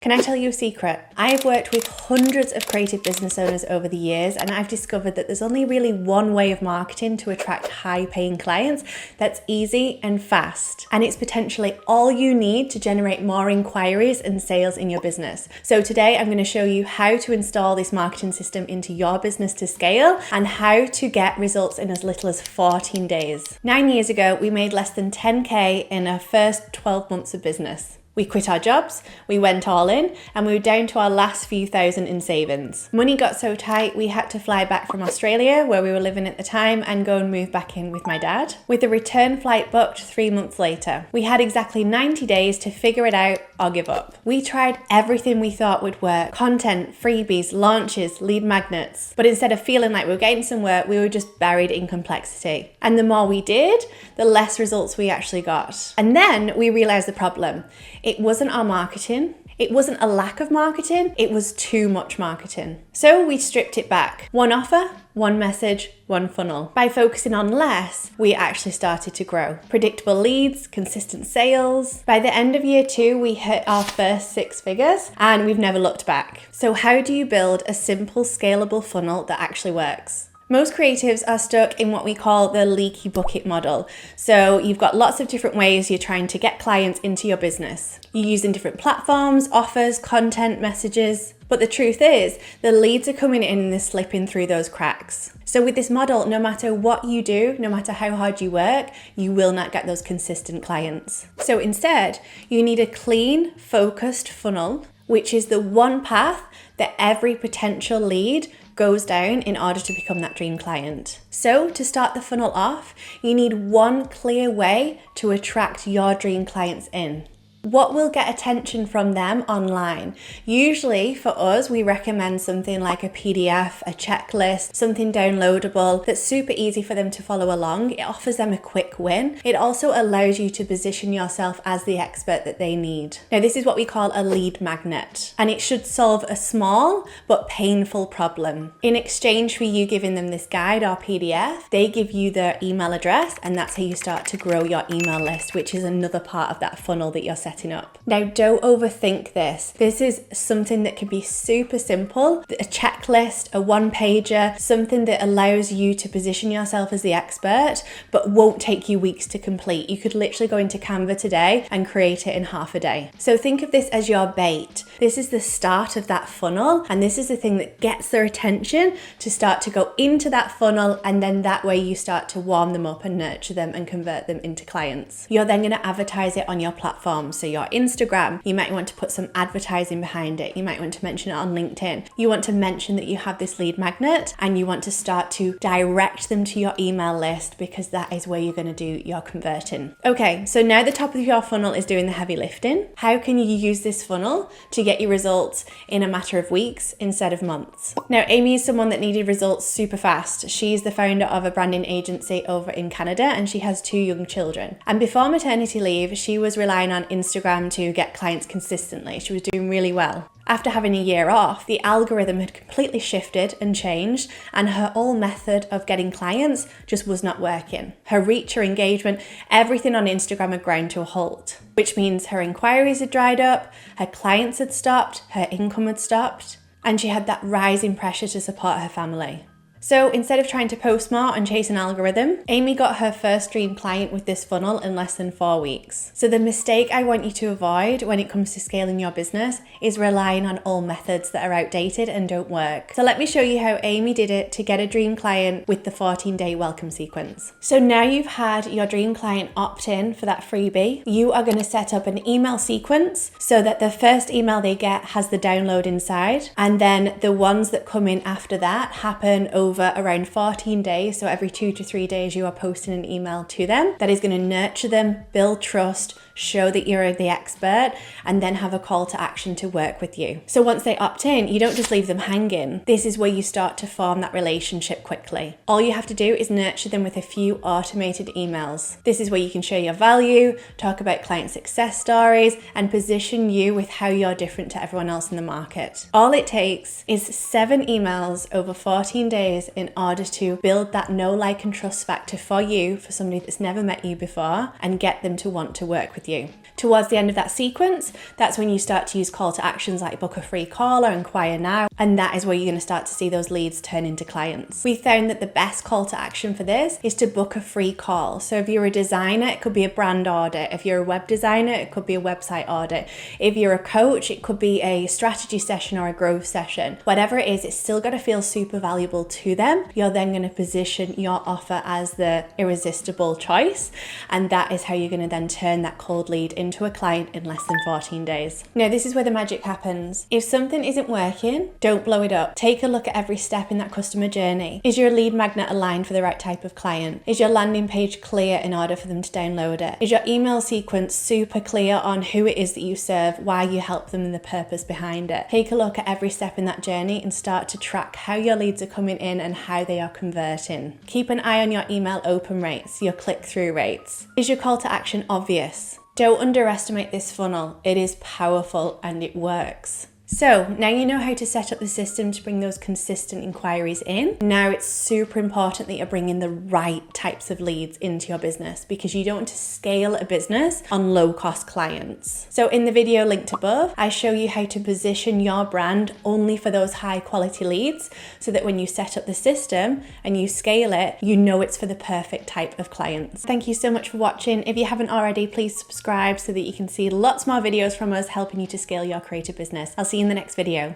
Can I tell you a secret? I've worked with hundreds of creative business owners over the years, and I've discovered that there's only really one way of marketing to attract high-paying clients that's easy and fast. And it's potentially all you need to generate more inquiries and sales in your business. So today I'm going to show you how to install this marketing system into your business to scale and how to get results in as little as 14 days. 9 years ago, we made less than 10K in our first 12 months of business. We quit our jobs, we went all in, and we were down to our last few thousand in savings. Money got so tight, we had to fly back from Australia, where we were living at the time, and go and move back in with my dad, with a return flight booked 3 months later. We had exactly 90 days to figure it out or give up. We tried everything we thought would work: content, freebies, launches, lead magnets. But instead of feeling like we were getting somewhere, we were just buried in complexity. And the more we did, the less results we actually got. And then we realized the problem. It wasn't our marketing. It wasn't a lack of marketing. It was too much marketing. So we stripped it back. One offer, one message, one funnel. By focusing on less, we actually started to grow. Predictable leads, consistent sales. By the end of year 2, we hit our first 6 figures and we've never looked back. So how do you build a simple, scalable funnel that actually works? Most creatives are stuck in what we call the leaky bucket model. So you've got lots of different ways you're trying to get clients into your business. You're using different platforms, offers, content, messages. But the truth is, the leads are coming in and they're slipping through those cracks. So with this model, no matter what you do, no matter how hard you work, you will not get those consistent clients. So instead, you need a clean, focused funnel, which is the one path that every potential lead goes down in order to become that dream client. So to start the funnel off, you need one clear way to attract your dream clients in. What will get attention from them online? Usually for us, we recommend something like a PDF, a checklist, something downloadable that's super easy for them to follow along. It offers them a quick win. It also allows you to position yourself as the expert that they need. Now, this is what we call a lead magnet, and it should solve a small but painful problem. In exchange for you giving them this guide or PDF, they give you their email address, and that's how you start to grow your email list, which is another part of that funnel that you're setting up. Now, don't overthink this. This is something that can be super simple, a checklist, a one-pager, something that allows you to position yourself as the expert, but won't take you weeks to complete. You could literally go into Canva today and create it in half a day. So think of this as your bait. This is the start of that funnel, and this is the thing that gets their attention to start to go into that funnel, and then that way you start to warm them up and nurture them and convert them into clients. You're then going to advertise it on your platforms. So your Instagram, you might want to put some advertising behind it. You might want to mention it on LinkedIn. You want to mention that you have this lead magnet and you want to start to direct them to your email list, because that is where you're going to do your converting. Okay, so now the top of your funnel is doing the heavy lifting. How can you use this funnel to get your results in a matter of weeks instead of months? Now, Amy is someone that needed results super fast. She's the founder of a branding agency over in Canada, and she has 2 young children. And before maternity leave, she was relying on Instagram to get clients consistently. She was doing really well. After having a year off, the algorithm had completely shifted and changed, and her whole method of getting clients just was not working. Her reach, her engagement, everything on Instagram had ground to a halt, which means her inquiries had dried up, her clients had stopped, her income had stopped, and she had that rising pressure to support her family. So instead of trying to post more and chase an algorithm, Amy got her first dream client with this funnel in less than 4 weeks. So the mistake I want you to avoid when it comes to scaling your business is relying on old methods that are outdated and don't work. So let me show you how Amy did it to get a dream client with the 14-day welcome sequence. So now you've had your dream client opt in for that freebie, you are going to set up an email sequence so that the first email they get has the download inside, and then the ones that come in after that happen over around 14 days. So every 2 to 3 days you are posting an email to them that is going to nurture them, build trust, show that you're the expert, and then have a call to action to work with you. So once they opt in, you don't just leave them hanging. This is where you start to form that relationship quickly. All you have to do is nurture them with a few automated emails. This is where you can share your value, talk about client success stories, and position you with how you're different to everyone else in the market. All it takes is 7 emails over 14 days in order to build that know, like, and trust factor for you, for somebody that's never met you before, and get them to want to work with you. you. Towards the end of that sequence, that's when you start to use call to actions like book a free call or inquire now, and that is where you're going to start to see those leads turn into clients. We found that the best call to action for this is to book a free call. So if you're a designer, it could be a brand audit. If you're a web designer, it could be a website audit. If you're a coach, it could be a strategy session or a growth session. Whatever it is, it's still got to feel super valuable to them. You're then going to position your offer as the irresistible choice, and that is how you're going to then turn that cold lead into a client in less than 14 days. Now, this is where the magic happens. If something isn't working, don't blow it up. Take a look at every step in that customer journey. Is your lead magnet aligned for the right type of client? Is your landing page clear in order for them to download it? Is your email sequence super clear on who it is that you serve, why you help them, and the purpose behind it? Take a look at every step in that journey and start to track how your leads are coming in and how they are converting. Keep an eye on your email open rates, your click-through rates. Is your call to action obvious? Don't underestimate this funnel. It is powerful and it works. So now you know how to set up the system to bring those consistent inquiries in. Now it's super important that you're bringing the right types of leads into your business, because you don't want to scale a business on low-cost clients. So in the video linked above, I show you how to position your brand only for those high-quality leads, so that when you set up the system and you scale it, you know it's for the perfect type of clients. Thank you so much for watching. If you haven't already, please subscribe so that you can see lots more videos from us helping you to scale your creative business. I'll see you in the next video.